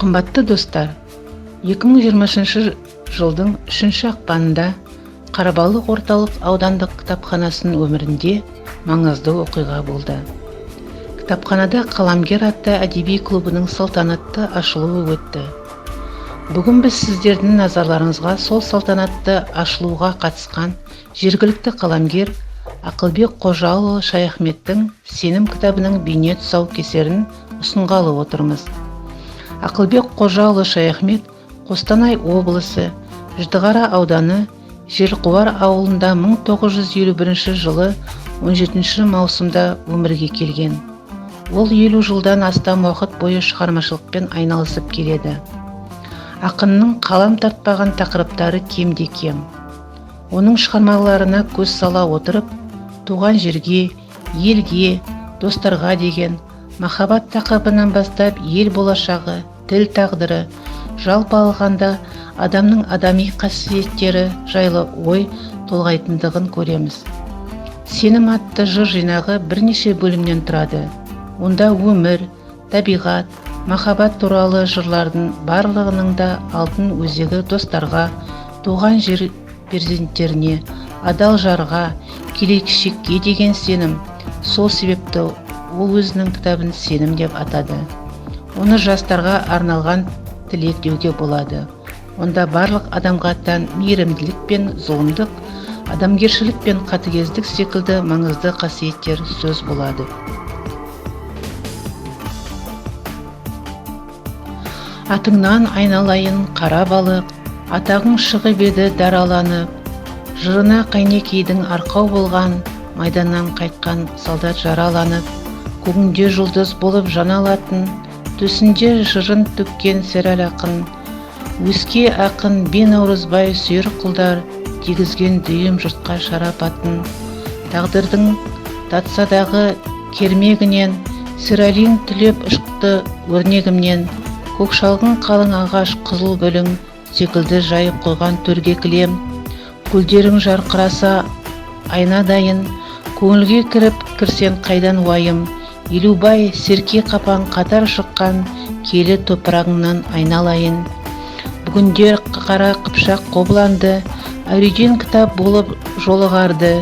Қымбатты достар, 2020 жылдың 3 ақпанында Қарабалық орталық аудандық кітапханасының өмірінде маңызды оқиға болды. Кітапханада қаламгер атты әдеби клубының салтанатты ашылуы өтті. Бүгін біз сіздердің назарларыңызға сол салтанатты ашылуға қатысқан жергілікті қаламгер Ақылбек Қожаұлы Шаяхметтің «Сенім» кітабының бейне тұсаукесерін ұсынғалы отырмыз. Ақылбек Қожаұлы Шаяхмет Қостанай облысы Жітіқара ауданы Желқуар ауылында 1951 жылы 17 маусымда өмірге келген. Ол 50 жылдан астам уақыт бойы шығармашылықпен айналысып келеді. Ақынның қалам тартпаған тақырыптары кемде кем. Оның шығармаларына көз сала отырып, туған жерге, елге, достарға деген махаббат тақырыбынан бастап ел болашағы, тіл тағдыры, жалпы алғанда адамның адами қасиеттері жайлы ой толғайтындығын көреміз. «Сенім» атты жыр жинағы бірнеше бөлімнен тұрады. Онда өмір, табиғат, махаббат туралы жырлардың барлығының да алтын өзегі достарға, туған жер перзенттеріне, адал жарға, келешекке деген сенім. Сол себепті ол өзінің кітабын «Сенім» деп атады. Оны жастарға арналған тілек деуге болады. Онда барлық адамға тән мейірімділік пен зұлымдық, адамгершілік пен қатыгездік секілді маңызды қасиеттер сөз болады. Атыңнан айналайын қара балық, атағың шығып еді дараланып, жырына қайнекейдің арқау болған, майданнан қайтқан солдат жараланып, көгінде жұлдыз болып жана алатын, төсінде жырын төккен серәл ақын, өске ақын бен Наурызбай сүйір құлдар, тегізген дүйім жұртқа шарапатын, тағдырдың татсадағы кермегінен, сірәлең түлеп ұшты өрнегімнен, көкшалғын қалың ағаш қызыл гүлің, секілді жайып қойған төрге кілем, гүлдерің жарқыраса айнадайын, көңілге кіріп кірсен қайдан уайым, елубай серке қапан қатар шыққан, келі топырағыңнан айналайын. Бүгіндер қара қыпшақ қобыланды, әуреден кітап болып жолығарды,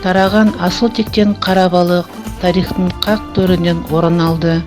тараған асыл тектен қара балық, тарихтың қақ төрінен орын алды.